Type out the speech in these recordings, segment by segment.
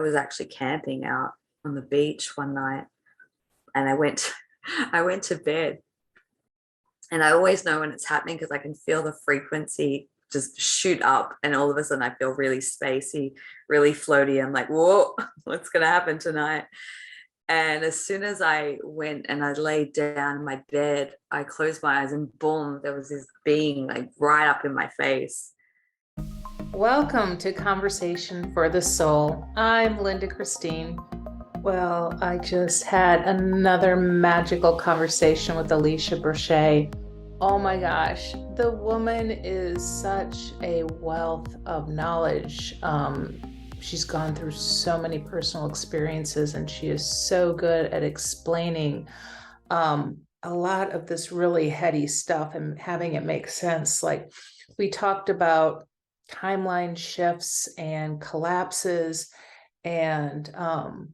was actually camping out on the beach one night, and I went to bed, and I always know when it's happening because I can feel the frequency just shoot up, and all of a sudden I feel really spacey, really floaty. I'm like, whoa, what's going to happen tonight? And as soon as I went and I laid down in my bed, I closed my eyes and boom, there was this being like right up in my face. Welcome to Conversation for the Soul. I'm Linda Christine. Well, I just had another magical conversation with Alisha Braché. Oh my gosh, the woman is such a wealth of knowledge. She's gone through so many personal experiences, and she is so good at explaining a lot of this really heady stuff and having it make sense. Like, we talked about timeline shifts and collapses, and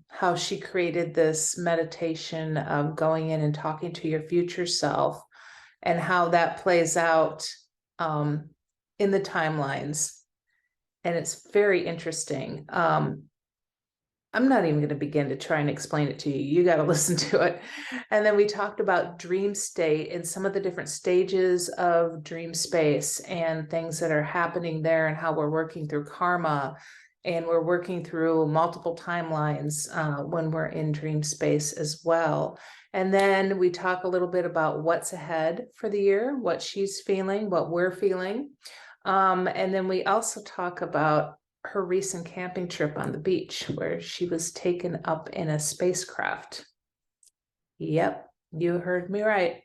how she created this meditation of going in and talking to your future self, and how that plays out in the timelines. And it's very interesting. I'm not even going to begin to try and explain it to you. You got to listen to it. And then we talked about dream state and some of the different stages of dream space and things that are happening there, and how we're working through karma, and we're working through multiple timelines when we're in dream space as well. And then we talk a little bit about what's ahead for the year, what she's feeling, what we're feeling. And then we also talk about her recent camping trip on the beach, where she was taken up in a spacecraft. Yep, you heard me right.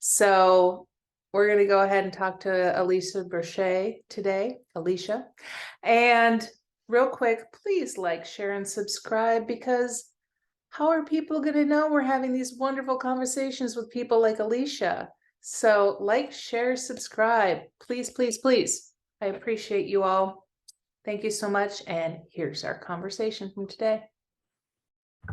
So we're going to go ahead and talk to Alisha Braché today, Alisha. And real quick, please like, share, and subscribe, because how are people going to know we're having these wonderful conversations with people like Alisha? So like, share, subscribe, please, please, please. I appreciate you all. Thank you so much. And here's our conversation from today.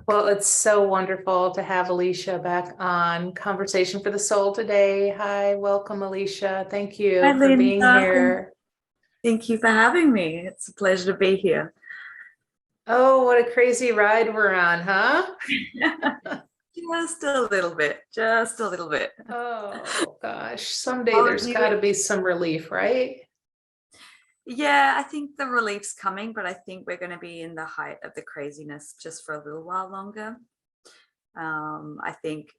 Well, it's so wonderful to have Alisha back on Conversation for the Soul today. Hi, welcome, Alisha. Thank you Hi, for being Linda. here. Thank you for having me. It's a pleasure to be here. Oh, what a crazy ride we're on, huh? Just a little bit, just a little bit. Oh gosh, someday there's got to be some relief, right? Yeah, I think the relief's coming, but I think we're going to be in the height of the craziness just for a little while longer. I think,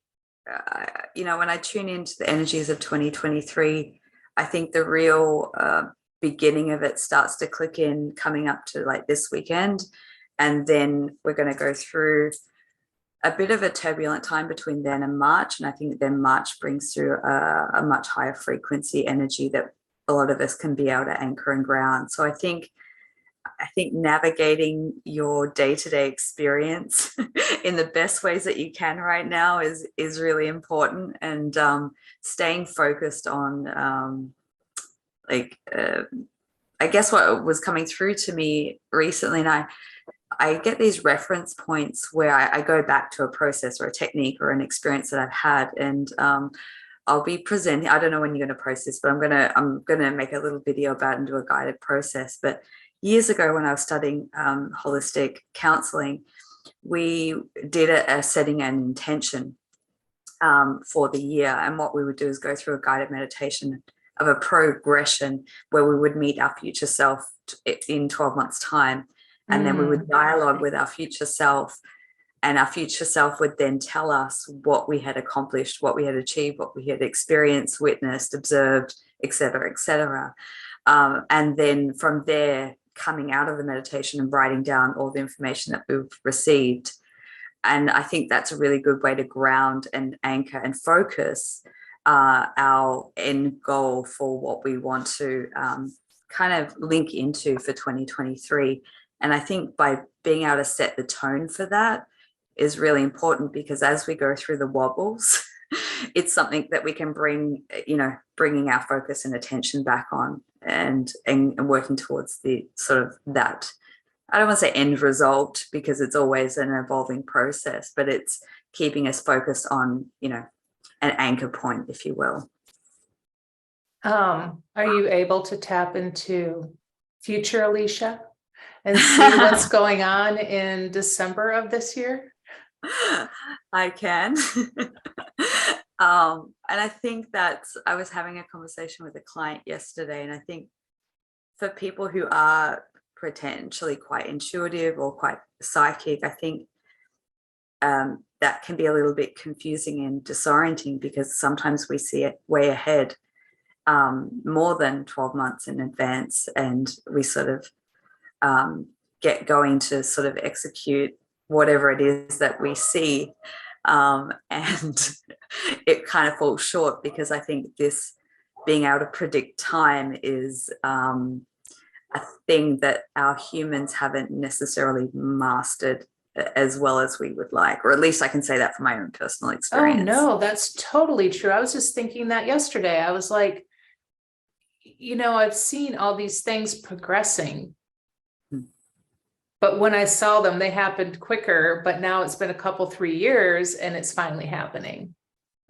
when I tune into the energies of 2023, I think the real beginning of it starts to click in coming up to like this weekend. And then we're going to go through a bit of a turbulent time between then and March. And I think then March brings through a much higher frequency energy that a lot of us can be able to anchor and ground. So I think navigating your day-to-day experience in the best ways that you can right now is really important, and staying focused on I guess what was coming through to me recently, and I get these reference points where I go back to a process or a technique or an experience that I've had, and I'll be presenting. I don't know when you're going to process, but I'm gonna make a little video about it and do a guided process. But years ago, when I was studying holistic counseling, we did a setting an intention for the year, and what we would do is go through a guided meditation of a progression where we would meet our future self in 12 months' time. And then we would dialogue with our future self, and our future self would then tell us what we had accomplished, what we had achieved, what we had experienced, witnessed, observed, et cetera, et cetera. And then from there, coming out of the meditation and writing down all the information that we've received. And I think that's a really good way to ground and anchor and focus our end goal for what we want to kind of link into for 2023. And I think by being able to set the tone for that is really important, because as we go through the wobbles, it's something that we can bringing our focus and attention back on, and working towards the sort of that, I don't want to say end result, because it's always an evolving process, but it's keeping us focused on, an anchor point, if you will. Are you able to tap into future Alisha? and see what's going on in December of this year? I can. And I think I was having a conversation with a client yesterday, and I think for people who are potentially quite intuitive or quite psychic, I think that can be a little bit confusing and disorienting, because sometimes we see it way ahead, more than 12 months in advance, and we sort of get going to sort of execute whatever it is that we see, and it kind of falls short, because I think this being able to predict time is a thing that our humans haven't necessarily mastered as well as we would like, or at least I can say that from my own personal experience. Oh no, that's totally true. I was just thinking that yesterday. I was like, I've seen all these things progressing, but when I saw them, they happened quicker, but now it's been a couple, 3 years and it's finally happening.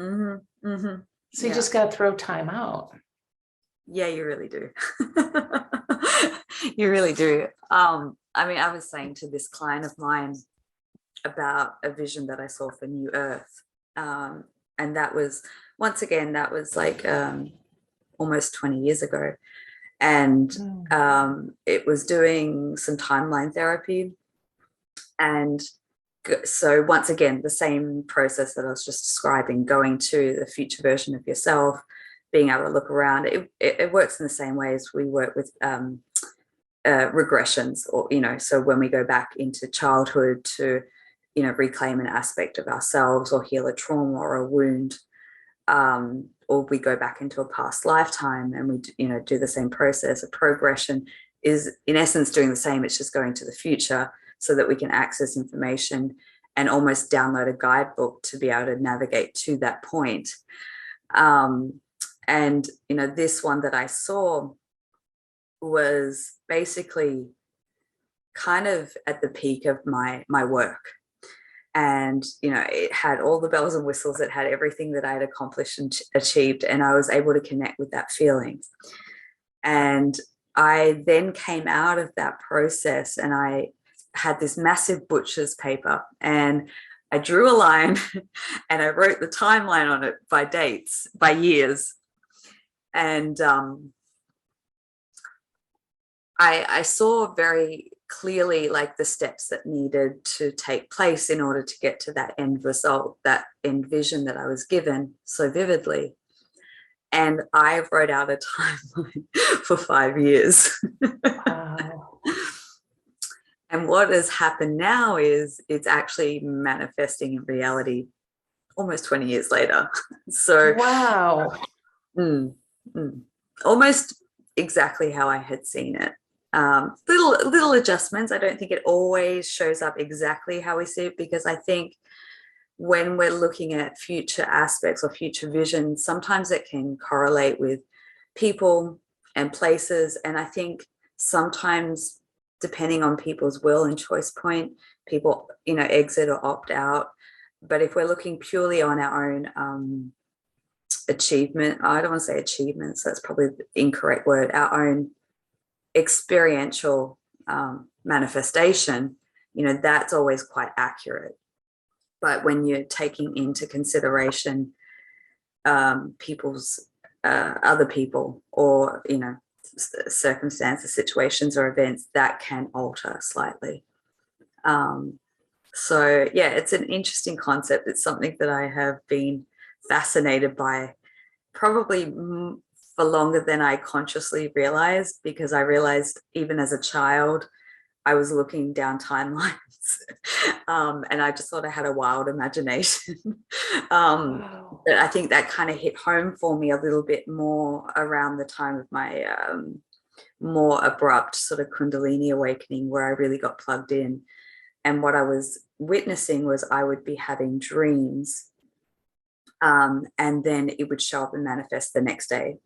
Mm-hmm. Mm-hmm. So you just got to throw time out. Yeah, you really do. You really do. I mean, I was saying to this client of mine about a vision that I saw for New Earth. And that was, once again, that was like almost 20 years ago. And it was doing some timeline therapy. And so once again, the same process that I was just describing, going to the future version of yourself, being able to look around, it works in the same way as we work with regressions, or, so when we go back into childhood to, reclaim an aspect of ourselves or heal a trauma or a wound, or we go back into a past lifetime and we, do the same process. A progression is in essence doing the same. It's just going to the future so that we can access information and almost download a guidebook to be able to navigate to that point. And, this one that I saw was basically kind of at the peak of my work. And, it had all the bells and whistles. It had everything that I had accomplished and achieved. And I was able to connect with that feeling. And I then came out of that process and I had this massive butcher's paper, and I drew a line and I wrote the timeline on it by dates, by years. And I saw very clearly like the steps that needed to take place in order to get to that end result, that end vision that I was given so vividly. And I wrote out a timeline for 5 years. Wow. And what has happened now is it's actually manifesting in reality almost 20 years later. So wow. Almost exactly how I had seen it. Little adjustments. I don't think it always shows up exactly how we see it, because I think when we're looking at future aspects or future visions, sometimes it can correlate with people and places. And I think sometimes, depending on people's will and choice point, people, exit or opt out. But if we're looking purely on our own achievement, I don't want to say achievements, that's probably the incorrect word, our own experiential manifestation, that's always quite accurate. But when you're taking into consideration people's other people, or circumstances, situations, or events, that can alter slightly. So yeah, it's an interesting concept. It's something that I have been fascinated by, probably for longer than I consciously realized, because I realized even as a child, I was looking down timelines and I just thought I had a wild imagination. Wow. But I think that kind of hit home for me a little bit more around the time of my more abrupt sort of Kundalini awakening, where I really got plugged in. And what I was witnessing was I would be having dreams, and then it would show up and manifest the next day.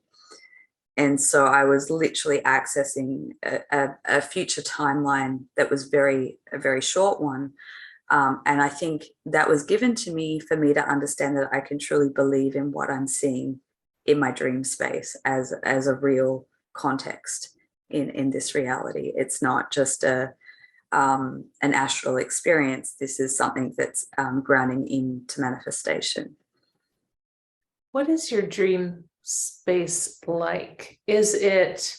And so I was literally accessing a future timeline that was a very short one. And I think that was given to me for me to understand that I can truly believe in what I'm seeing in my dream space as a real context. in this reality. It's not just an astral experience. This is something that's grounding into manifestation. What is your dream space like? Is it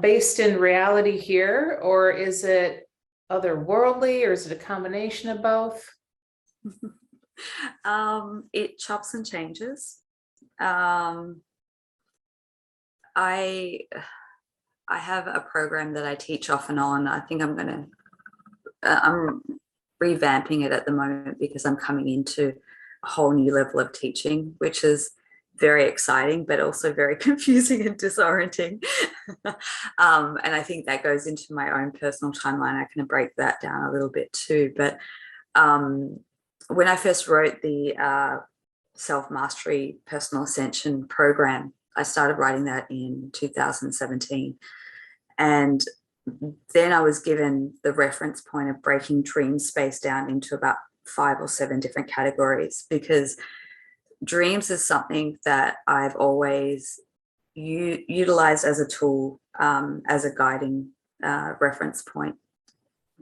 based in reality here, or is it otherworldly, or is it a combination of both? It chops and changes. I have a program that I teach off and on. I think I'm revamping it at the moment because I'm coming into a whole new level of teaching, which is very exciting, but also very confusing and disorienting. And I think that goes into my own personal timeline. I can break that down a little bit too. But when I first wrote the Self-Mastery Personal Ascension program, I started writing that in 2017. And then I was given the reference point of breaking dream space down into about 5 or 7 different categories, because dreams is something that I've always utilized as a tool, as a guiding reference point.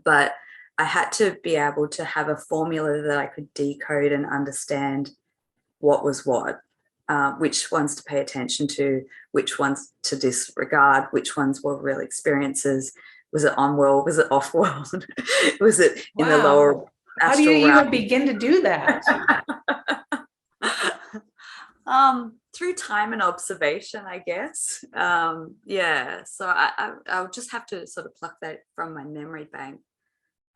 But I had to be able to have a formula that I could decode and understand what was what, which ones to pay attention to, which ones to disregard, which ones were real experiences. Was it on world? Was it off world? Was it in the lower astral? How do you even begin to do that? Through time and observation, I guess. Yeah, so I'll just have to sort of pluck that from my memory bank.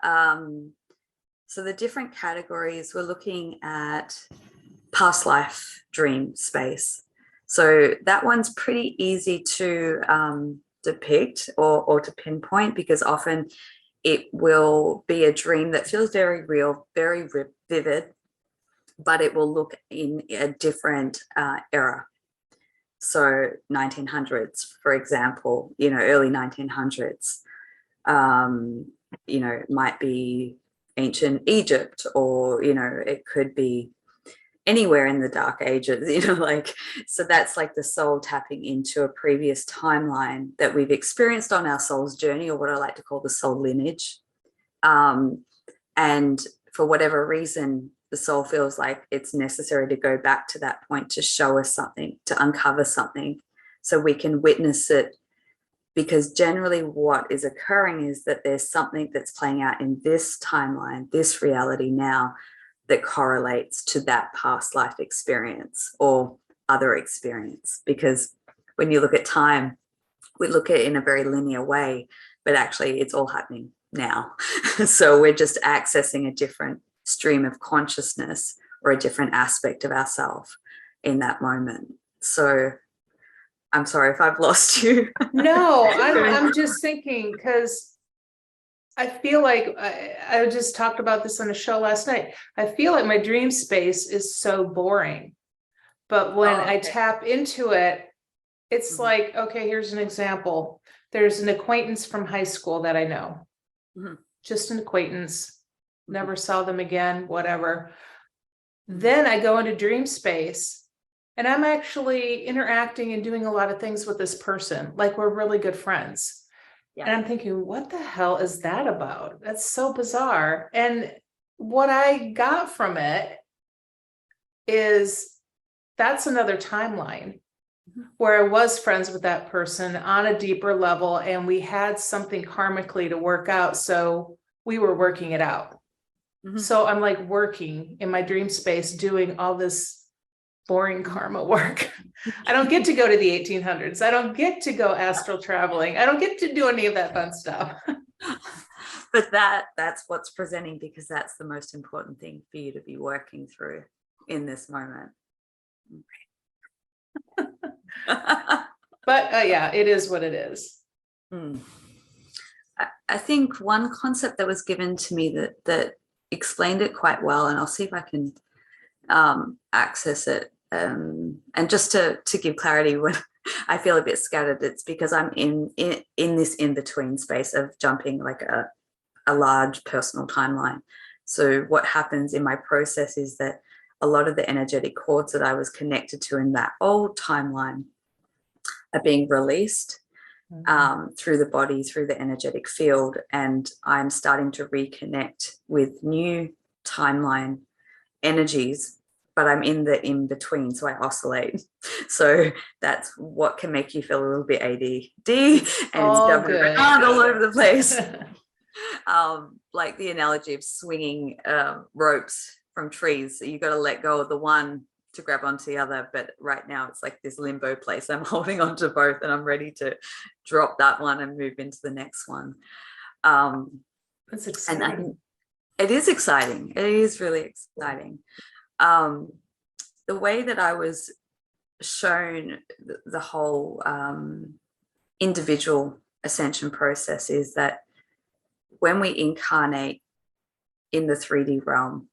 So the different categories, we're looking at past life dream space. So that one's pretty easy to depict or to pinpoint, because often it will be a dream that feels very real, very vivid, but it will look in a different era. So 1900s, for example, early 1900s, might be ancient Egypt, or, it could be anywhere in the dark ages, so that's like the soul tapping into a previous timeline that we've experienced on our soul's journey, or what I like to call the soul lineage. And for whatever reason, the soul feels like it's necessary to go back to that point to show us something, to uncover something, so we can witness it. Because generally what is occurring is that there's something that's playing out in this timeline, this reality now, that correlates to that past life experience or other experience. Because when you look at time, we look at it in a very linear way, but actually it's all happening now. So we're just accessing a different stream of consciousness or a different aspect of ourselves in that moment. So I'm sorry if I've lost you. No, I'm just thinking, because I feel like I just talked about this on a show last night. I feel like my dream space is so boring, but when I tap into it, it's like, okay, here's an example. There's an acquaintance from high school that I know, just an acquaintance, never saw them again, whatever. Then I go into dream space and I'm actually interacting and doing a lot of things with this person. Like, we're really good friends. Yeah. And I'm thinking, what the hell is that about? That's so bizarre. And what I got from it is that's another timeline where I was friends with that person on a deeper level, and we had something karmically to work out. So we were working it out. So I'm like working in my dream space, doing all this boring karma work. I don't get to go to the 1800s. I don't get to go astral traveling. I don't get to do any of that fun stuff. But that's what's presenting, because that's the most important thing for you to be working through in this moment. But yeah, it is what it is. I think one concept that was given to me that explained it quite well, and I'll see if I can access it. And just to give clarity, when I feel a bit scattered, it's because I'm in this in-between space of jumping like a large personal timeline. So what happens in my process is that a lot of the energetic cords that I was connected to in that old timeline are being released, through the body, through the energetic field. And I'm starting to reconnect with new timeline energies, but I'm in the in-between, so I oscillate. So that's what can make you feel a little bit ADD and jumping around all over the place. Like the analogy of swinging ropes from trees. So you got to let go of the one to grab onto the other, but right now it's like this limbo place. I'm holding on to both and I'm ready to drop that one and move into the next one. That's exciting. And I think it is exciting. It is really exciting. The way that I was shown the whole individual ascension process is that when we incarnate in the 3D realm,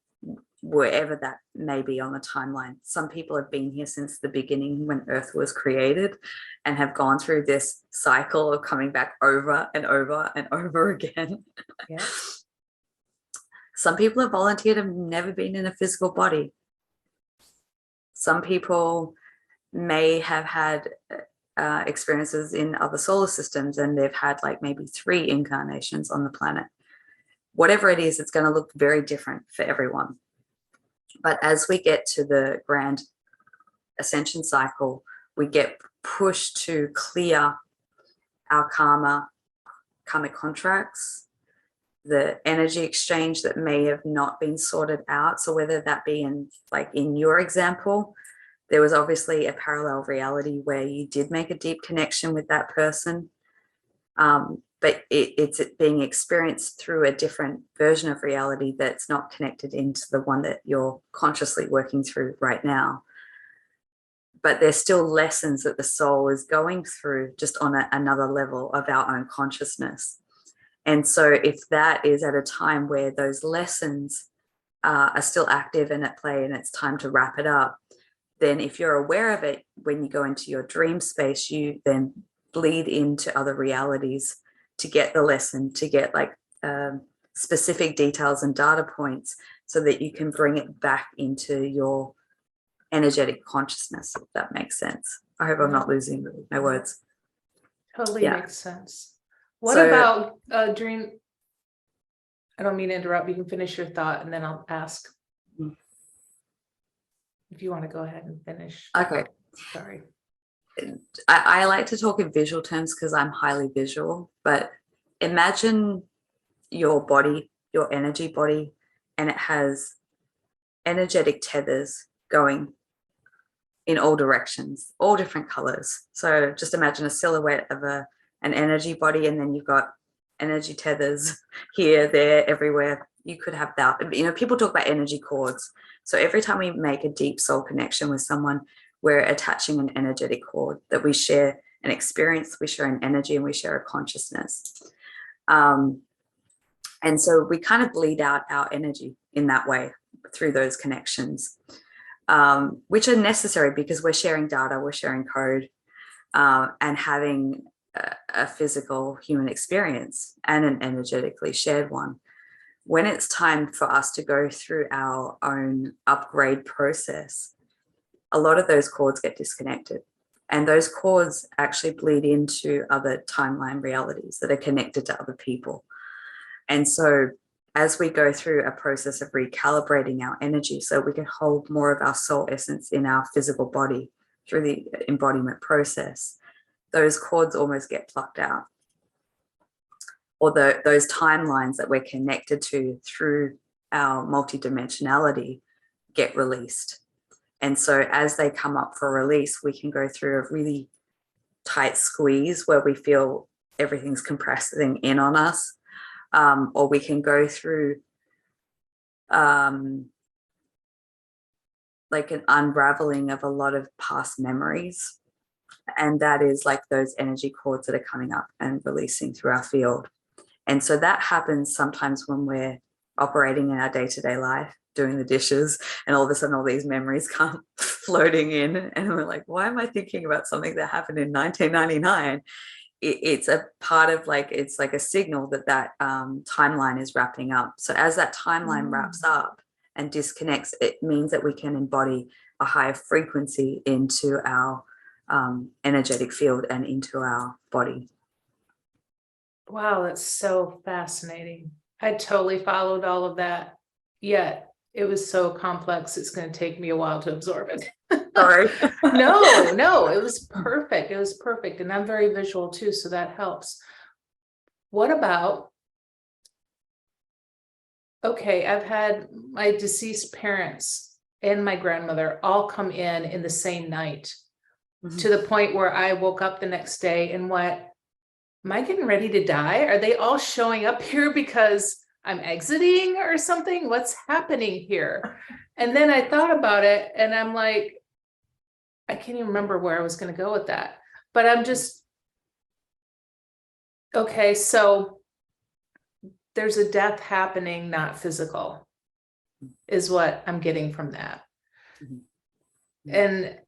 wherever that may be on the timeline, some people have been here since the beginning when Earth was created and have gone through this cycle of coming back over and over and over again. Yeah. Some people have volunteered and never been in a physical body. Some people may have had experiences in other solar systems and they've had like maybe 3 incarnations on the planet. Whatever it is, it's going to look very different for everyone. But as we get to the grand ascension cycle, we get pushed to clear our karmic contracts, the energy exchange that may have not been sorted out. So whether that be in your example, there was obviously a parallel reality where you did make a deep connection with that person, but it's being experienced through a different version of reality that's not connected into the one that you're consciously working through right now. But there's still lessons that the soul is going through just on another level of our own consciousness. And so if that is at a time where those lessons are still active and at play and it's time to wrap it up, then if you're aware of it, when you go into your dream space, you then bleed into other realities to get the lesson, to get like specific details and data points so that you can bring it back into your energetic consciousness, if that makes sense. I hope I'm not losing my words. Totally makes sense. What about a dream? I don't mean to interrupt. You can finish your thought and then I'll ask. If you want to go ahead and finish. Okay. Sorry. I like to talk in visual terms because I'm highly visual, but imagine your body, your energy body, and it has energetic tethers going in all directions, all different colors. So just imagine a silhouette of an energy body, and then you've got energy tethers here, there, everywhere. You could have that. People talk about energy cords. So every time we make a deep soul connection with someone, we're attaching an energetic cord that we share an experience, we share an energy, and we share a consciousness. And so we kind of bleed out our energy in that way through those connections, which are necessary because we're sharing data, we're sharing code, and having a physical human experience and an energetically shared one. When it's time for us to go through our own upgrade process, a lot of those cords get disconnected. And those cords actually bleed into other timeline realities that are connected to other people. And so as we go through a process of recalibrating our energy so we can hold more of our soul essence in our physical body through the embodiment process, those cords almost get plucked out. Or those timelines that we're connected to through our multidimensionality get released. And so as they come up for release, we can go through a really tight squeeze where we feel everything's compressing in on us. Or we can go through like an unraveling of a lot of past memories. And that is like those energy cords that are coming up and releasing through our field. And so that happens sometimes when we're operating in our day-to-day life, doing the dishes, and all of a sudden all these memories come floating in. And we're like, why am I thinking about something that happened in 1999? It's a part of it's like a signal that timeline is wrapping up. So as that timeline wraps up and disconnects, it means that we can embody a higher frequency into our energetic field and into our body. Wow, that's so fascinating. I totally followed all of that, yet it was so complex, it's going to take me a while to absorb it. Sorry. No, it was perfect. It was perfect. And I'm very visual too, so that helps. What about, okay, I've had my deceased parents and my grandmother all come in the same night, to the point where I woke up the next day and went, am I getting ready to die? Are they all showing up here because I'm exiting or something? What's happening here? And then I thought about it and I'm like, I can't even remember where I was going to go with that, but I'm just, okay, so there's a death happening, not physical, is what I'm getting from that. And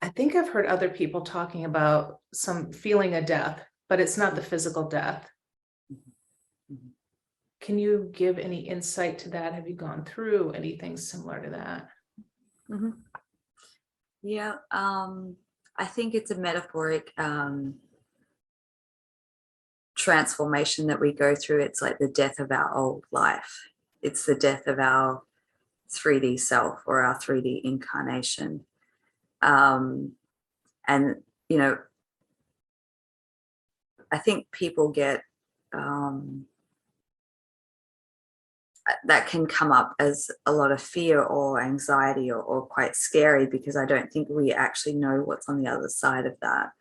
I think I've heard other people talking about some feeling of death, but it's not the physical death. Can you give any insight to that? Have you gone through anything similar to that? Yeah, I think it's a metaphoric transformation that we go through. It's like the death of our old life. It's the death of our 3D self or our 3D incarnation. And, you know, I think people get, that can come up as a lot of fear or anxiety or quite scary, because I don't think we actually know what's on the other side of that.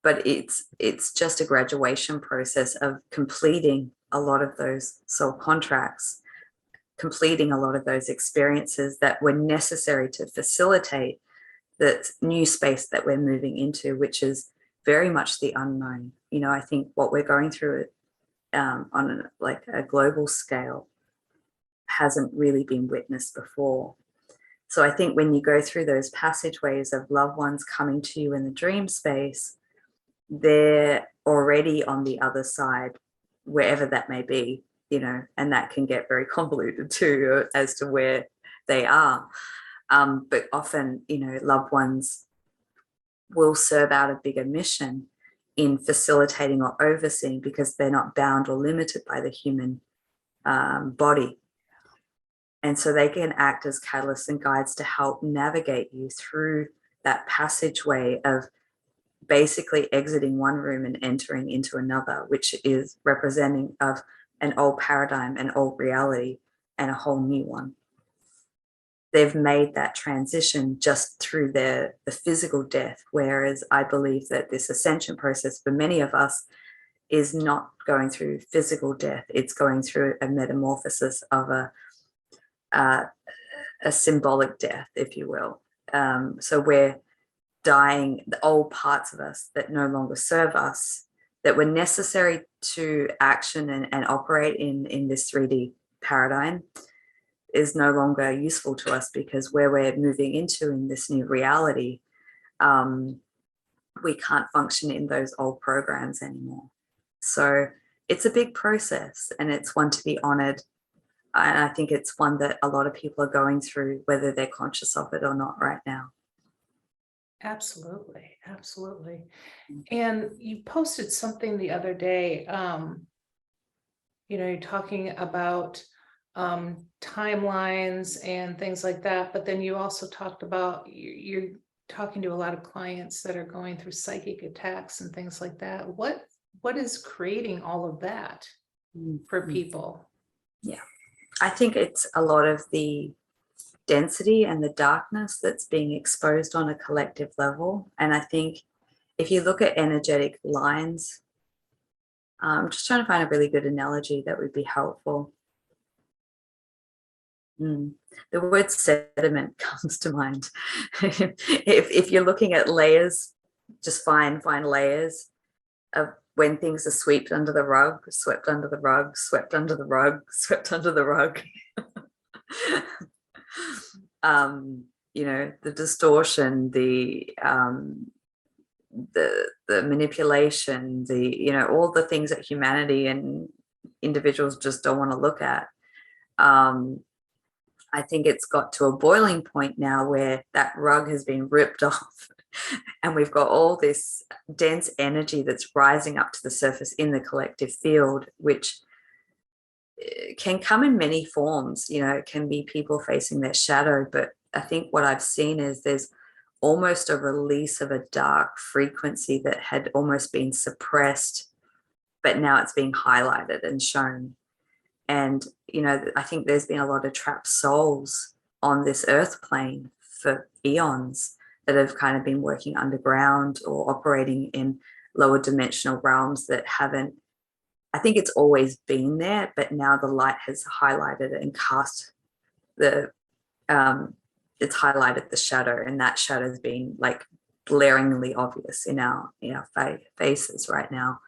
But it's just a graduation process of completing a lot of those soul contracts, completing a lot of those experiences that were necessary to facilitate the new space that we're moving into, which is very much the unknown. You know, I think what we're going through on a global scale hasn't really been witnessed before. So I think when you go through those passageways of loved ones coming to you in the dream space, they're already on the other side, wherever that may be, you know, and that can get very convoluted too as to where they are. But often, you know, loved ones will serve out a bigger mission in facilitating or overseeing, because they're not bound or limited by the human body. And so they can act as catalysts and guides to help navigate you through that passageway of basically exiting one room and entering into another, which is representing of an old paradigm, an old reality, and a whole new one. They've made that transition just through the physical death, whereas I believe that this ascension process for many of us is not going through physical death. It's going through a metamorphosis of a symbolic death, if you will. So we're dying the old parts of us that no longer serve us, that were necessary to action and operate in this 3D paradigm, is no longer useful to us, because where we're moving into in this new reality, we can't function in those old programs anymore. So it's a big process, and it's one to be honored. And I think it's one that a lot of people are going through, whether they're conscious of it or not right now. Absolutely. Absolutely. And you posted something the other day, you know, you're talking about timelines and things like that, but then you also talked about you're talking to a lot of clients that are going through psychic attacks and things like that. What is creating all of that for people? Yeah, I think it's a lot of the density and the darkness that's being exposed on a collective level. And I think if you look at energetic lines, I'm just trying to find a really good analogy that would be helpful. The word sediment comes to mind. if you're looking at layers, just find layers of when things are swept under the rug, swept under the rug, swept under the rug, swept under the rug. You know, the distortion, the manipulation, you know, all the things that humanity and individuals just don't want to look at. I think it's got to a boiling point now where that rug has been ripped off And we've got all this dense energy that's rising up to the surface in the collective field, which can come in many forms. It can be people facing their shadow, but I think what I've seen is there's almost a release of a dark frequency that had almost been suppressed, but now it's being highlighted and shown. And, I think there's been a lot of trapped souls on this earth plane for eons that have kind of been working underground or operating in lower dimensional realms that haven't, I think it's always been there, but now the light has highlighted it and cast it's highlighted the shadow, and that shadow has been like blaringly obvious in our faces right now.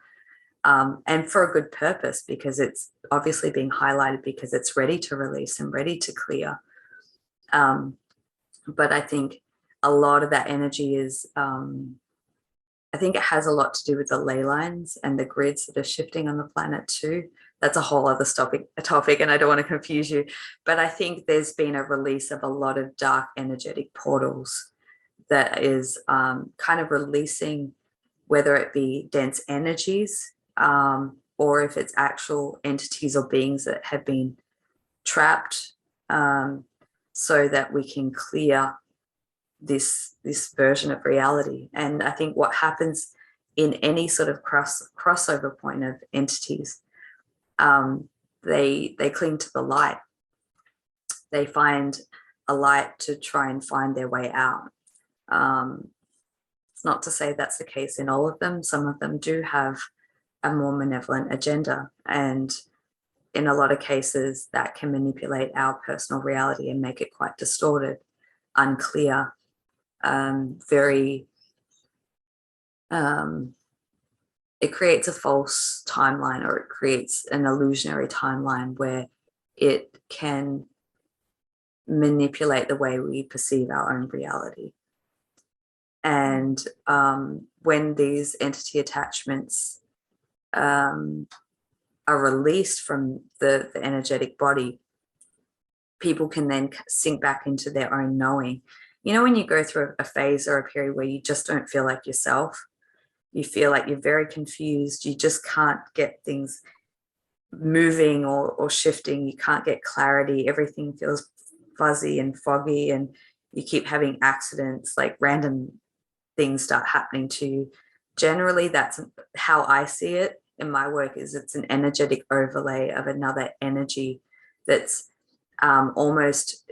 And for a good purpose, because it's obviously being highlighted because it's ready to release and ready to clear. But I think a lot of that energy is, I think it has a lot to do with the ley lines and the grids that are shifting on the planet too. That's a whole other topic, and I don't want to confuse you. But I think there's been a release of a lot of dark energetic portals that is kind of releasing, whether it be dense energies, or if it's actual entities or beings that have been trapped, so that we can clear this version of reality. And I think what happens in any sort of crossover point of entities, they cling to the light. They find a light to try and find their way out. It's not to say that's the case in all of them. Some of them do have a more malevolent agenda, and in a lot of cases that can manipulate our personal reality and make it quite distorted, unclear, it creates a false timeline, or it creates an illusionary timeline where it can manipulate the way we perceive our own reality. And when these entity attachments are released from the energetic body, people can then sink back into their own knowing. When you go through a phase or a period where you just don't feel like yourself, you feel like you're very confused, you just can't get things moving or shifting, you can't get clarity, everything feels fuzzy and foggy, and you keep having accidents, like random things start happening to you. Generally, that's how I see it in my work, is it's an energetic overlay of another energy that's almost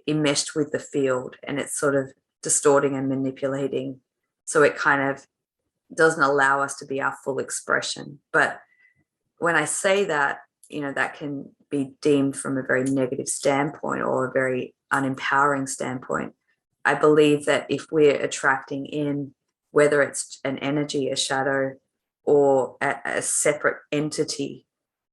enmeshed with the field, and it's sort of distorting and manipulating, so it kind of doesn't allow us to be our full expression. But when I say that, that can be deemed from a very negative standpoint or a very unempowering standpoint. I believe that if we're attracting in, whether it's an energy, a shadow, or a separate entity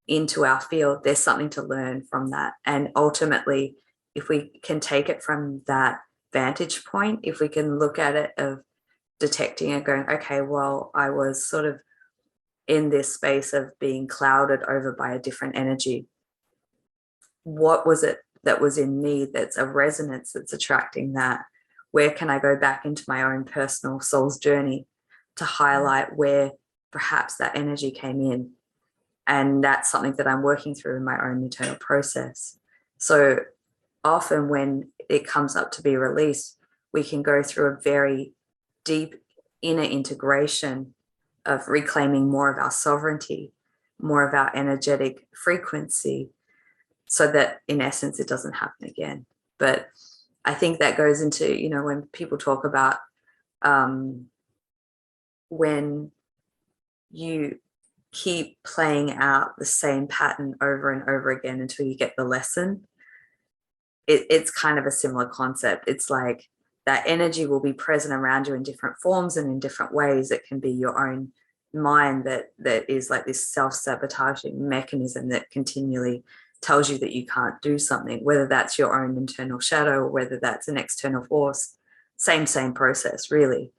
into our field, there's something to learn from that. And ultimately, if we can take it from that vantage point, if we can look at it of detecting and going, okay, well, I was sort of in this space of being clouded over by a different energy. What was it that was in me that's a resonance that's attracting that? Where can I go back into my own personal soul's journey to highlight where perhaps that energy came in? And that's something that I'm working through in my own internal process. So often when it comes up to be released, we can go through a very deep inner integration of reclaiming more of our sovereignty, more of our energetic frequency, so that in essence it doesn't happen again. But I think that goes into, when people talk about when you keep playing out the same pattern over and over again until you get the lesson, it's kind of a similar concept. It's like that energy will be present around you in different forms and in different ways. It can be your own mind that is like this self-sabotaging mechanism that continually tells you that you can't do something, whether that's your own internal shadow or whether that's an external force. Same process, really.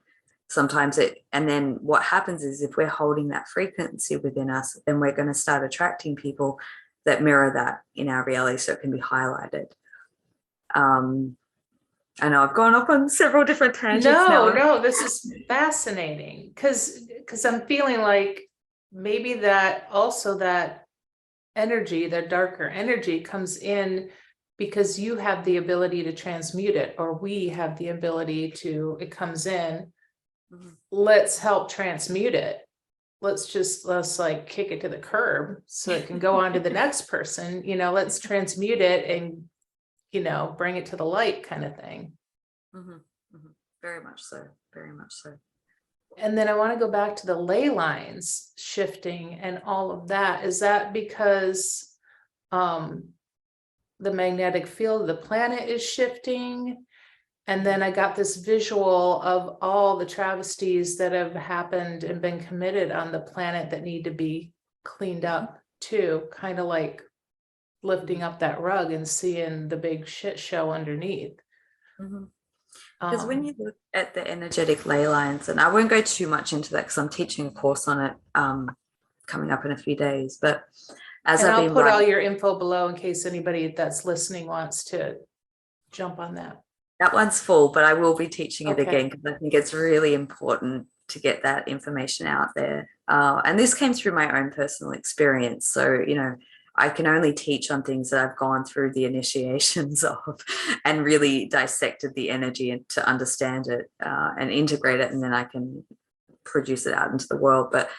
Sometimes and then what happens is, if we're holding that frequency within us, then we're going to start attracting people that mirror that in our reality, so it can be highlighted. I know I've gone off on several different tangents now. No, this is fascinating because I'm feeling like maybe that also that energy, the darker energy comes in because you have the ability to transmute it, or we have the ability to, it comes in. Let's help transmute it. Let's like kick it to the curb so it can go on to the next person, let's transmute it and, bring it to the light kind of thing. Very much so. Very much so. And then I want to go back to the ley lines shifting and all of that. Is that because the magnetic field of the planet is shifting? And then I got this visual of all the travesties that have happened and been committed on the planet that need to be cleaned up too, kind of like lifting up that rug and seeing the big shit show underneath. Because when you look at the energetic ley lines, and I won't go too much into that because I'm teaching a course on it coming up in a few days, but I'll put all your info below in case anybody that's listening wants to jump on that. That one's full, but I will be teaching it again because I think it's really important to get that information out there. And this came through my own personal experience. So, I can only teach on things that I've gone through the initiations of and really dissected the energy and to understand it and integrate it, and then I can produce it out into the world. But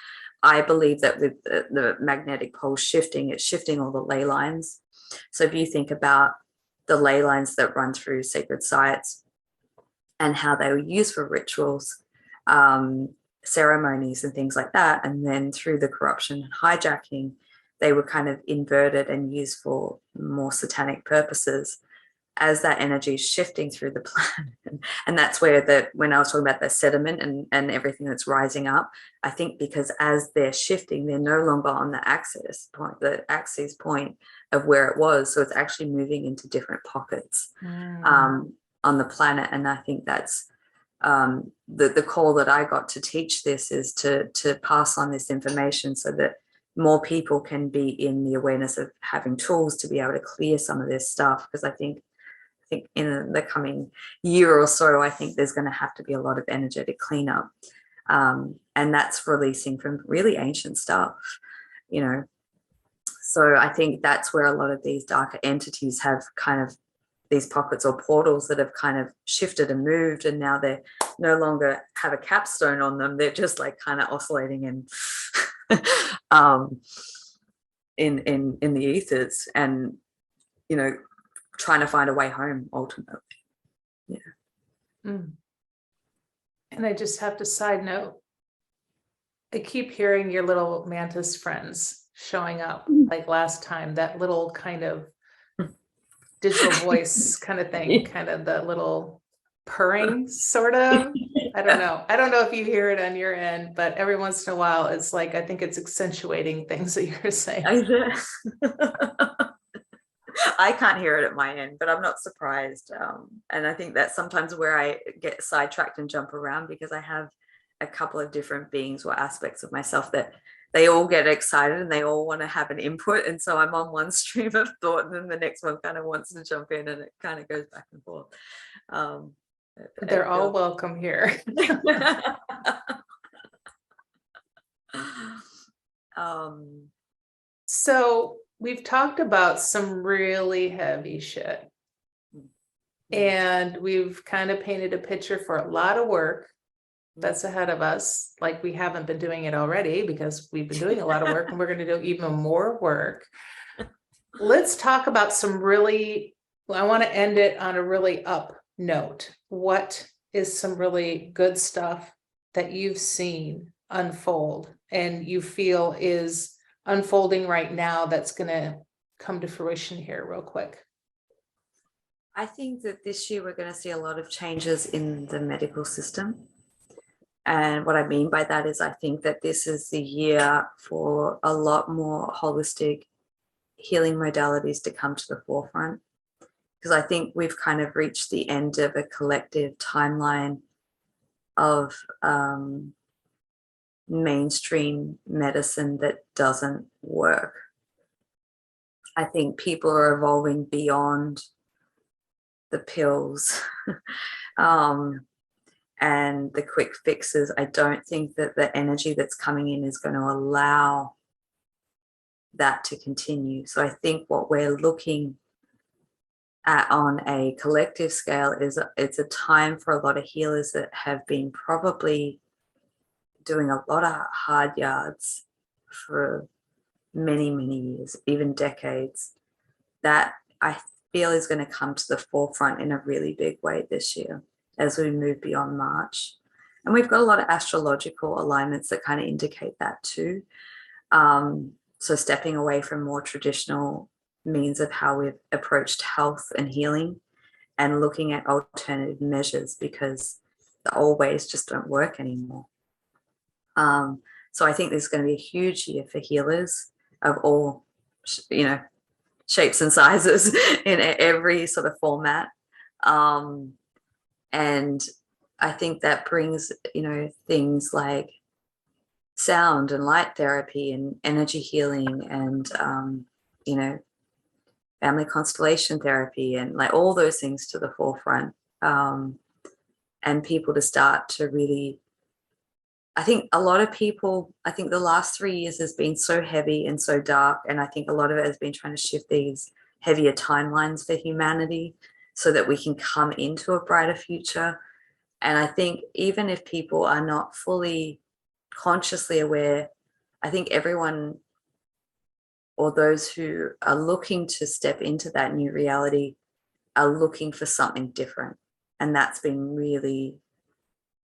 I believe that with the magnetic pole shifting, it's shifting all the ley lines. So if you think about the ley lines that run through sacred sites and how they were used for rituals, ceremonies and things like that, and then through the corruption and hijacking, they were kind of inverted and used for more satanic purposes as that energy is shifting through the planet. And that's where when I was talking about the sediment and everything that's rising up, I think because as they're shifting, they're no longer on the axis point of where it was. So it's actually moving into different pockets on the planet. And I think that's the call that I got to teach this is to pass on this information so that more people can be in the awareness of having tools to be able to clear some of this stuff. Because I think in the coming year or so, I think there's going to have to be a lot of energetic cleanup. And that's releasing from really ancient stuff, So I think that's where a lot of these darker entities have kind of these pockets or portals that have kind of shifted and moved, and now they no longer have a capstone on them. They're just like kind of oscillating in in the ethers, and trying to find a way home ultimately. And I just have to side note, I keep hearing your little mantis friends showing up, like last time, that little kind of digital voice kind of thing, kind of the little purring sort of. I don't know if you hear it on your end, but every once in a while it's like, I think it's accentuating things that you're saying. I can't hear it at my end, but I'm not surprised. And I think that's sometimes where I get sidetracked and jump around, because I have a couple of different beings or aspects of myself that they all get excited and they all want to have an input. And so I'm on one stream of thought and then the next one kind of wants to jump in, and it kind of goes back and forth. They're all welcome here. So we've talked about some really heavy shit, and we've kind of painted a picture for a lot of work that's ahead of us. Like, we haven't been doing it already because we've been doing a lot of work, and we're going to do even more work. Let's talk about I want to end it on a really up note. What is some really good stuff that you've seen unfold and you feel is unfolding right now that's going to come to fruition here real quick? I think that this year we're going to see a lot of changes in the medical system. And what I mean by that is I think that this is the year for a lot more holistic healing modalities to come to the forefront. Because I think we've kind of reached the end of a collective timeline of mainstream medicine that doesn't work. I think people are evolving beyond the pills, and the quick fixes. I don't think that the energy that's coming in is going to allow that to continue. So I think what we're looking at on a collective scale is it's a time for a lot of healers that have been probably doing a lot of hard yards for many, many years, even decades, that I feel is going to come to the forefront in a really big way this year as we move beyond March. And we've got a lot of astrological alignments that kind of indicate that too. So stepping away from more traditional means of how we've approached health and healing and looking at alternative measures, because the old ways just don't work anymore. So I think there's going to be a huge year for healers of all, shapes and sizes in every sort of format. And I think that brings, things like sound and light therapy and energy healing and, family constellation therapy and like all those things to the forefront, and people to start to really, I think a lot of people, I think the last 3 years has been so heavy and so dark. And I think a lot of it has been trying to shift these heavier timelines for humanity so that we can come into a brighter future. And I think even if people are not fully consciously aware, I think everyone, or those who are looking to step into that new reality, are looking for something different. And that's been really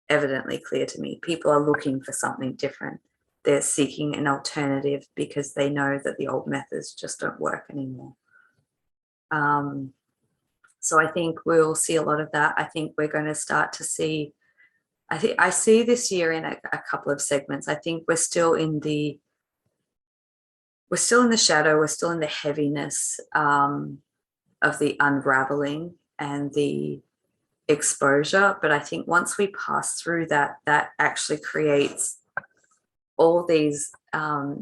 evidently clear to me. People are looking for something different. They're seeking an alternative because they know that the old methods just don't work anymore. So I think we'll see a lot of that. I think we're going to start to see, I see this year in a couple of segments. I think we're still in the shadow, we're still in the heaviness of the unraveling and the exposure. But I think once we pass through that, that actually creates all these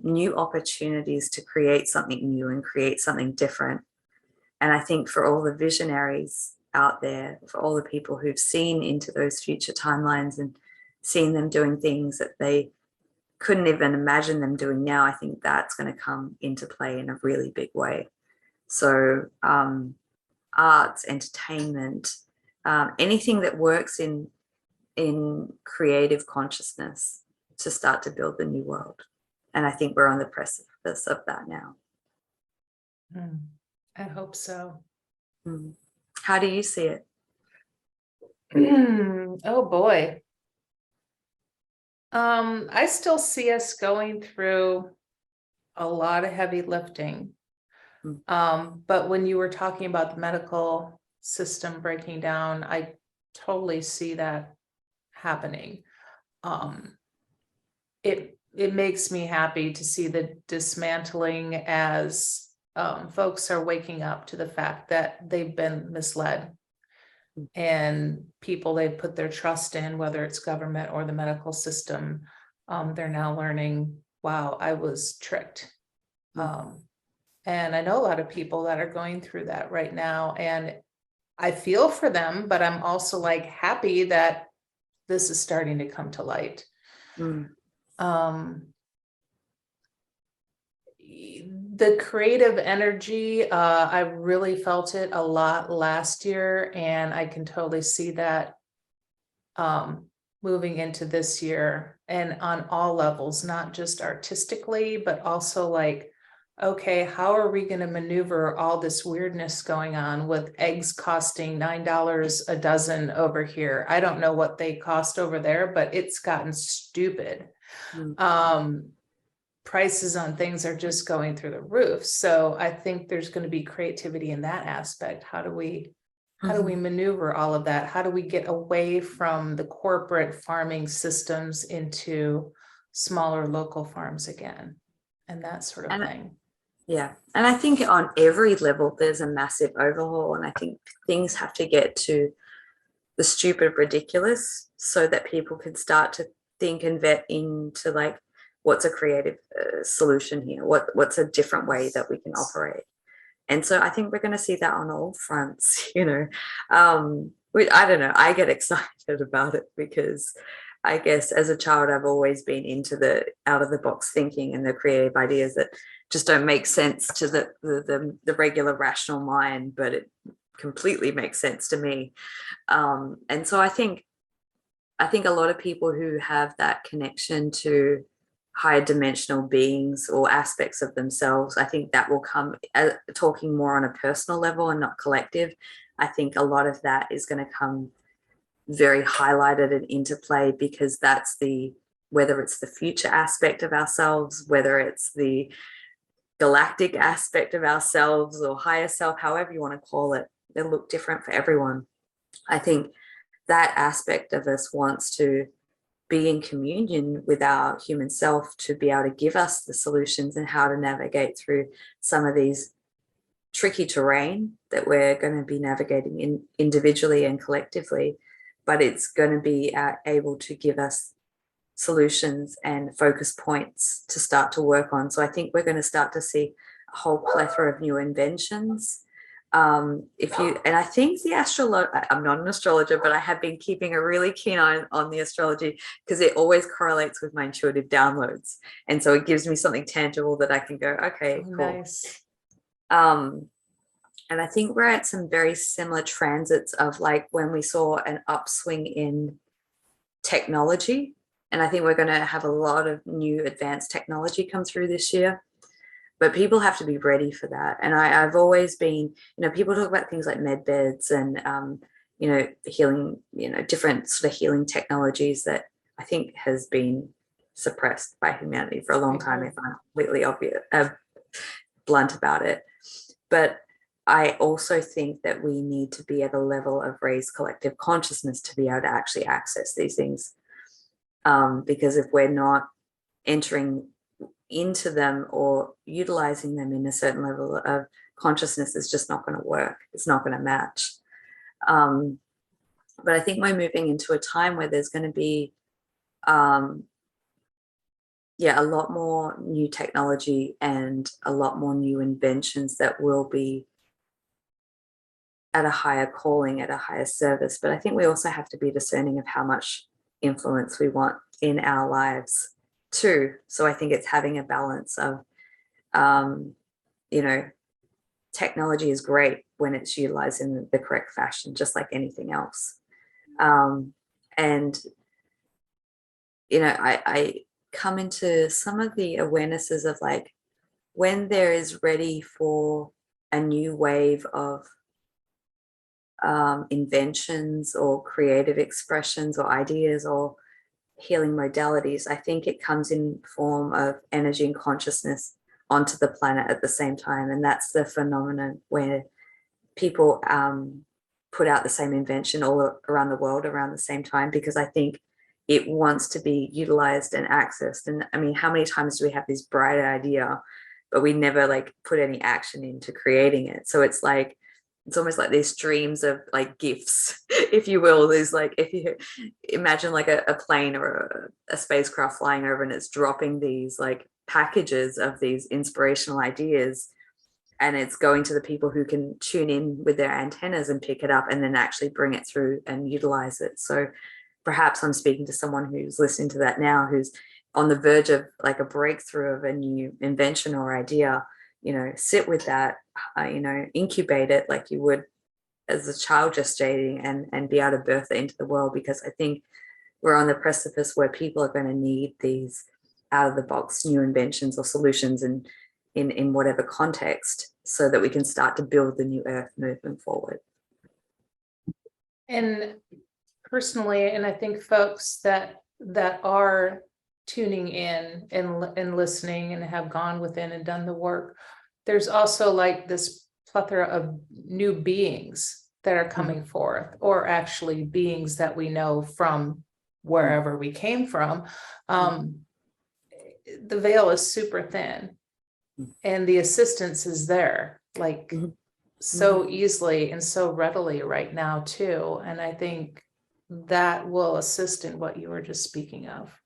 new opportunities to create something new and create something different. And I think for all the visionaries out there, for all the people who've seen into those future timelines and seen them doing things that they couldn't even imagine them doing now, I think that's going to come into play in a really big way. So arts, entertainment, anything that works in creative consciousness to start to build the new world. And I think we're on the precipice of that now. I hope so. How do you see it? Oh boy. I still see us going through a lot of heavy lifting. But when you were talking about the medical system breaking down, I totally see that happening. It makes me happy to see the dismantling as folks are waking up to the fact that they've been misled, and people they've put their trust in, whether it's government or the medical system, they're now learning, wow, I was tricked. And I know a lot of people that are going through that right now, and I feel for them, but I'm also like happy that this is starting to come to light. The creative energy, I really felt it a lot last year, and I can totally see that moving into this year, and on all levels, not just artistically, but also like, okay, how are we going to maneuver all this weirdness going on with eggs costing $9 a dozen over here? I don't know what they cost over there, but it's gotten stupid. Prices on things are just going through the roof. So I think there's going to be creativity in that aspect. How do we maneuver all of that? How do we get away from the corporate farming systems into smaller local farms again? And that sort of thing. Yeah. And I think on every level, there's a massive overhaul. And I think things have to get to the stupid ridiculous so that people can start to think and vet into like, what's a creative solution here? What's a different way that we can operate? And so I think we're going to see that on all fronts, I don't know, I get excited about it because I guess as a child, I've always been into the out of the box thinking and the creative ideas that just don't make sense to the regular rational mind, but it completely makes sense to me. And so I think a lot of people who have that connection to higher dimensional beings or aspects of themselves, I think that will come talking more on a personal level and not collective. I think a lot of that is going to come very highlighted and into play because that's whether it's the future aspect of ourselves, whether it's the galactic aspect of ourselves or higher self, however you want to call it, they'll look different for everyone. I think that aspect of us wants to be in communion with our human self to be able to give us the solutions and how to navigate through some of these tricky terrain that we're going to be navigating individually and collectively, but it's going to be able to give us solutions and focus points to start to work on. So I think we're going to start to see a whole plethora of new inventions. And I think I'm not an astrologer, but I have been keeping a really keen eye on the astrology because it always correlates with my intuitive downloads. And so it gives me something tangible that I can go, okay, cool. Nice. And I think we're at some very similar transits of like when we saw an upswing in technology. And I think we're going to have a lot of new advanced technology come through this year. But people have to be ready for that. And I've always been, people talk about things like med beds and, healing, different sort of healing technologies that I think has been suppressed by humanity for a long time, if I'm completely blunt about it. But I also think that we need to be at a level of raised collective consciousness to be able to actually access these things. Because if we're not entering into them or utilizing them in a certain level of consciousness, is just not going to work. It's not going to match. But I think we're moving into a time where there's going to be a lot more new technology and a lot more new inventions that will be at a higher calling, at a higher service. But I think we also have to be discerning of how much influence we want in our lives too. So I think it's having a balance of, technology is great when it's utilized in the correct fashion, just like anything else. I come into some of the awarenesses of like when there is ready for a new wave of inventions or creative expressions or ideas or healing modalities, I think it comes in form of energy and consciousness onto the planet at the same time. And that's the phenomenon where people put out the same invention all around the world around the same time, because I think it wants to be utilized and accessed. And I mean, how many times do we have this bright idea, but we never like put any action into creating it? So it's like, it's almost like these streams of like gifts, if you will. There's like, if you imagine like a plane or a spacecraft flying over and it's dropping these like packages of these inspirational ideas, and it's going to the people who can tune in with their antennas and pick it up and then actually bring it through and utilize it. So perhaps I'm speaking to someone who's listening to that now, who's on the verge of like a breakthrough of a new invention or idea. Sit with that, incubate it like you would as a child gestating, and be able to birth it into the world, because I think we're on the precipice where people are going to need these out of the box new inventions or solutions in whatever context, so that we can start to build the new earth moving forward. And personally, and I think folks that are tuning in and listening and have gone within and done the work, there's also like this plethora of new beings that are coming forth, or actually beings that we know from wherever we came from. The veil is super thin and the assistance is there like so easily and so readily right now too. And I think that will assist in what you were just speaking of.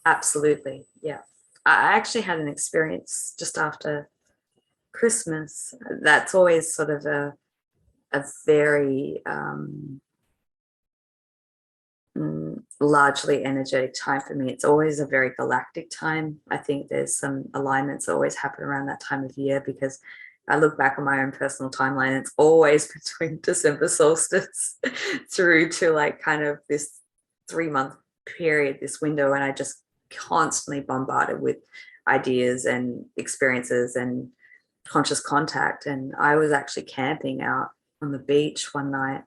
Absolutely. Yeah. I actually had an experience just after Christmas. That's always sort of a very largely energetic time for me. It's always a very galactic time. I think there's some alignments that always happen around that time of year, because I look back on my own personal timeline, it's always between December solstice through to like kind of this 3-month period, this window, and I just constantly bombarded with ideas and experiences and conscious contact. And I was actually camping out on the beach one night,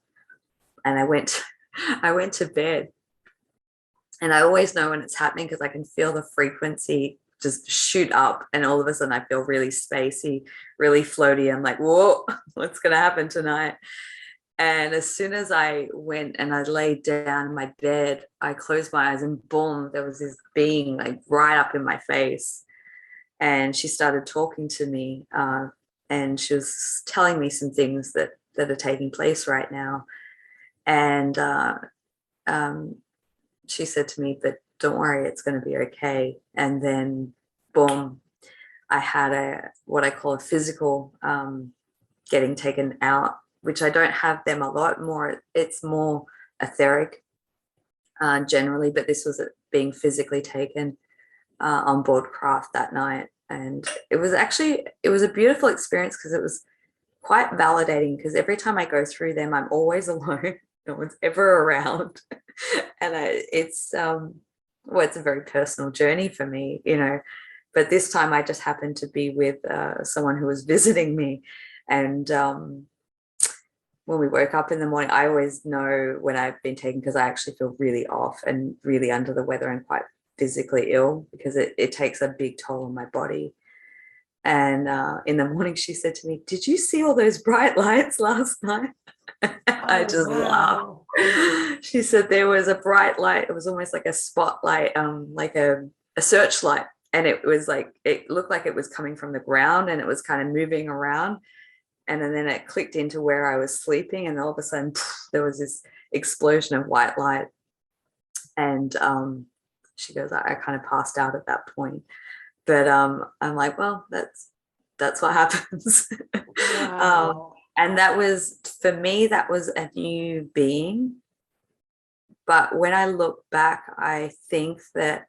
and I went to bed, and I always know when it's happening because I can feel the frequency just shoot up, and all of a sudden I feel really spacey, really floaty. I'm like, whoa, what's going to happen tonight? And as soon as I went and I laid down in my bed, I closed my eyes, and boom, there was this being like right up in my face. And she started talking to me, and she was telling me some things that are taking place right now. And she said to me, but don't worry, it's going to be okay. And then boom, I had what I call a physical getting taken out, which I don't have them a lot more. It's more etheric generally, but this was being physically taken on board craft that night. And it was a beautiful experience, because it was quite validating, because every time I go through them, I'm always alone. No one's ever around. And it's a very personal journey for me, but this time I just happened to be with someone who was visiting me. And when we woke up in the morning, I always know when I've been taken, because I actually feel really off and really under the weather and quite physically ill, because it takes a big toll on my body. And in the morning, she said to me, did you see all those bright lights last night? I just laughed. She said there was a bright light. It was almost like a spotlight, like a searchlight. And it was like, it looked like it was coming from the ground, and it was kind of moving around. And then it clicked into where I was sleeping. And all of a sudden, there was this explosion of white light. And she goes, I kind of passed out at that point. But I'm like, well, that's what happens. Wow. And that was, for me, that was a new being. But when I look back, I think that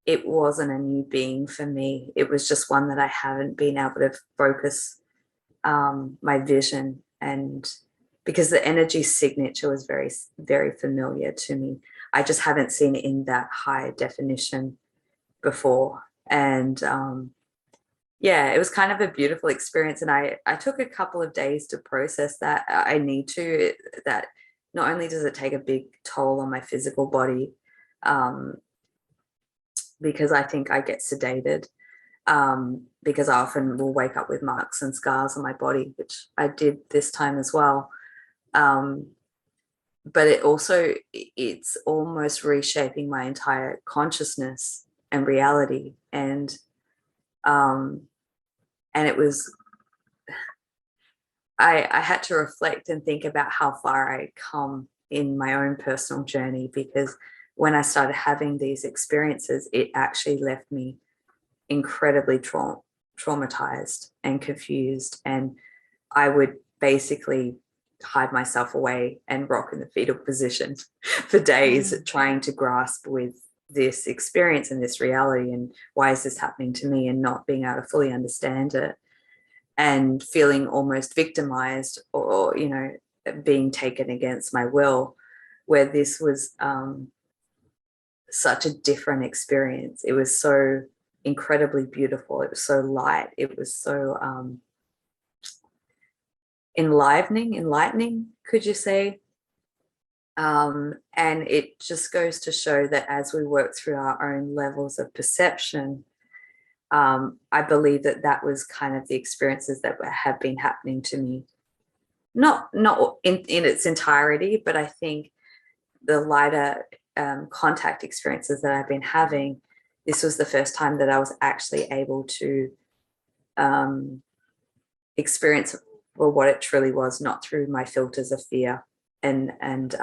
it wasn't a new being for me. It was just one that I haven't been able to focus my vision, and because the energy signature was very, very familiar to me. I just haven't seen it in that high definition before. And yeah, it was kind of a beautiful experience. And I took a couple of days to process that. I need to, that not only does it take a big toll on my physical body, because I think I get sedated, because I often will wake up with marks and scars on my body, which I did this time as well. But it's almost reshaping my entire consciousness and reality. And it was, I had to reflect and think about how far I'd come in my own personal journey, because when I started having these experiences, it actually left me incredibly traumatized and confused. And I would basically hide myself away and rock in the fetal position for days, trying to grasp with this experience and this reality, and why is this happening to me, and not being able to fully understand it, and feeling almost victimized, or being taken against my will, where this was such a different experience. It was so incredibly beautiful. It was so light. It was so enlightening, could you say? And it just goes to show that as we work through our own levels of perception, I believe that was kind of the experiences that have been happening to me, not in its entirety, but I think the lighter contact experiences that I've been having, this was the first time that I was actually able to experience what it truly was, not through my filters of fear and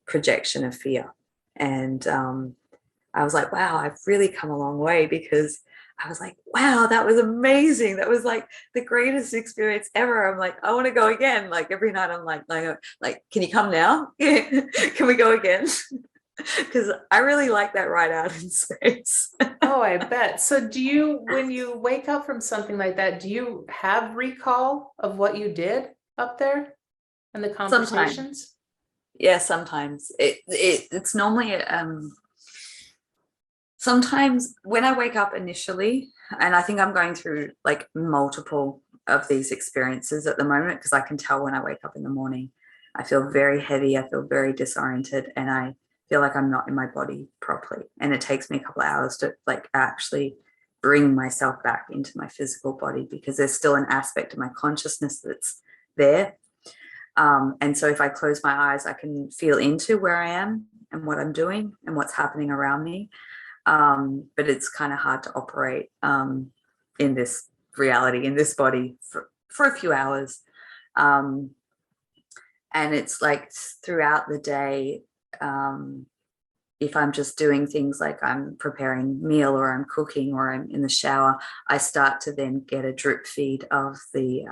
projection of fear. And I was like, wow, I've really come a long way, because I was like, wow, that was amazing. That was like the greatest experience ever. I'm like, I want to go again. Like every night I'm like, can you come now? Can we go again? Because I really like that ride out in space. Oh, I bet. So do you, when you wake up from something like that, do you have recall of what you did up there and the Sometimes, conversations? yeah, sometimes it's normally sometimes when I wake up initially, and I think I'm going through like multiple of these experiences at the moment, because I can tell when I wake up in the morning, I feel very heavy, I feel very disoriented, and I feel like I'm not in my body properly. And it takes me a couple of hours to like actually bring myself back into my physical body, because there's still an aspect of my consciousness that's there. And so if I close my eyes, I can feel into where I am and what I'm doing and what's happening around me. But it's kind of hard to operate in this reality, in this body for a few hours. And it's like throughout the day, if I'm just doing things like I'm preparing meal or I'm cooking or I'm in the shower, I start to then get a drip feed of the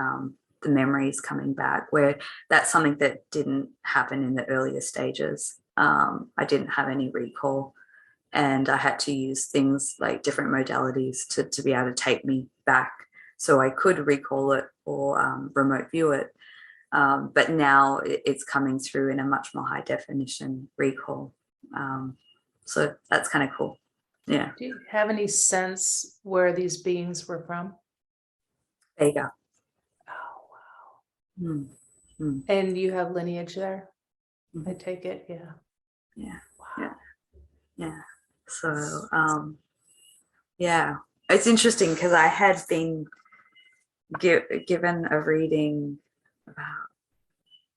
memories coming back, where that's something that didn't happen in the earlier stages. I didn't have any recall, and I had to use things like different modalities to be able to take me back so I could recall it or remote view it. But now it's coming through in a much more high definition recall. So that's kind of cool. Yeah. Do you have any sense where these beings were from? Vega. Oh, wow. Mm. Mm. And you have lineage there? Mm. I take it, yeah. Yeah. Wow. Yeah. Yeah. So, yeah, it's interesting because I had been given a reading about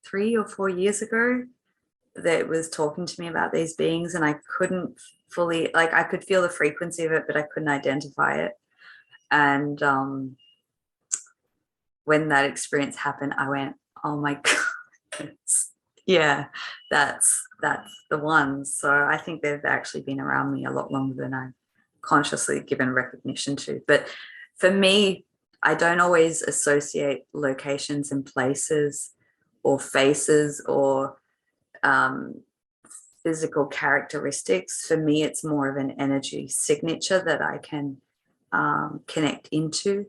3 or 4 years ago that was talking to me about these beings, and I couldn't fully, like, I could feel the frequency of it, but I couldn't identify it. And when that experience happened, I went, oh my God, yeah, that's the ones. So I think they've actually been around me a lot longer than I've consciously given recognition to. But for me, I don't always associate locations and places or faces or physical characteristics. For me, it's more of an energy signature that I can connect into,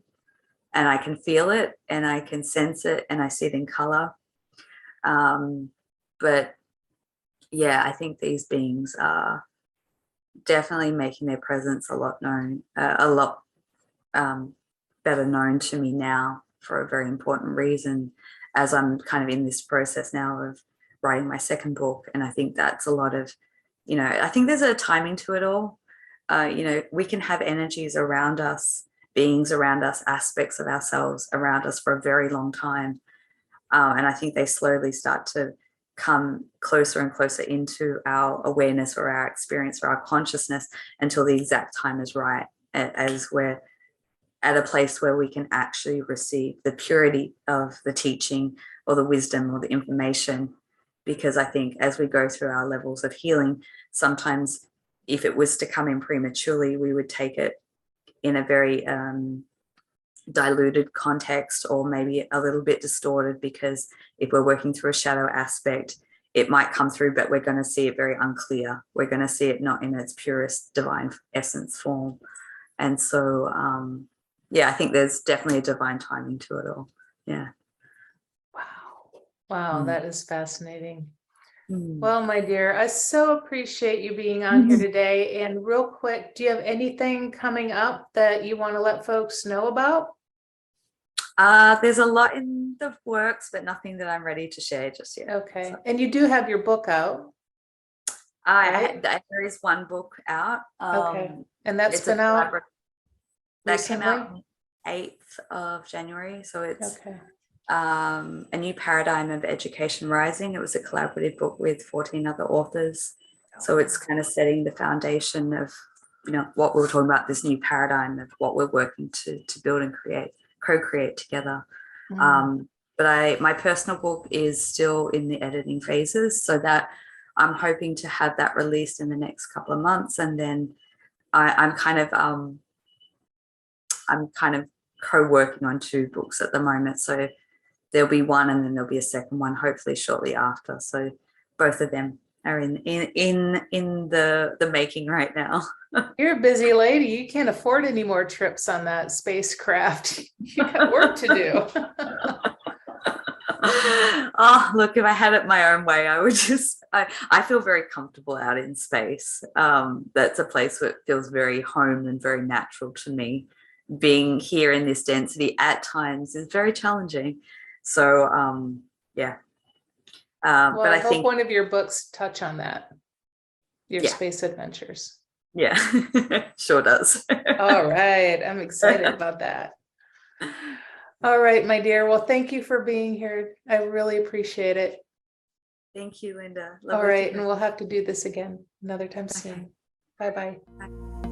and I can feel it and I can sense it and I see it in color. But yeah, I think these beings are definitely making their presence a lot known, a lot better known to me now for a very important reason, as I'm kind of in this process now of writing my second book. And I think that's a lot of, I think there's a timing to it all. We can have energies around us, beings around us, aspects of ourselves around us for a very long time. And I think they slowly start to come closer and closer into our awareness or our experience or our consciousness until the exact time is right, as we're at a place where we can actually receive the purity of the teaching or the wisdom or the information. Because I think as we go through our levels of healing, sometimes if it was to come in prematurely, we would take it in a very diluted context, or maybe a little bit distorted, because if we're working through a shadow aspect, it might come through, but we're going to see it very unclear. We're going to see it not in its purest divine essence form. And so, yeah, I think there's definitely a divine timing to it all. Yeah. Wow, that is fascinating. Mm. Well, my dear, I so appreciate you being on here today. And real quick, do you have anything coming up that you want to let folks know about? There's a lot in the works, but nothing that I'm ready to share just yet. Okay. So. And you do have your book out. Right? There is one book out. Okay. And that's been out that recently? came out on 8th of January. So it's okay. A New Paradigm of Education Rising. It was a collaborative book with 14 other authors. So it's kind of setting the foundation of, what we were talking about, this new paradigm of what we're working to build and co-create together. But my personal book is still in the editing phases, so that I'm hoping to have that released in the next couple of months. And then I'm kind of I'm kind of co-working on 2 books at the moment. So there'll be one and then there'll be a second one hopefully shortly after. So both of them are in the making right now. You're a busy lady. You can't afford any more trips on that spacecraft. You got work to do. Oh, look, if I had it my own way, I would just, I feel very comfortable out in space. That's a place where it feels very home and very natural to me. Being here in this density at times is very challenging. So, yeah. Well, but I I hope think one of your books touch on that, your Yeah. space adventures. Yeah, sure does. All right. I'm excited about that. All right, my dear. Well, thank you for being here. I really appreciate it. Thank you, Linda. All Lovely right. to And we'll have to do this again another time soon. Okay. Bye-bye. Bye.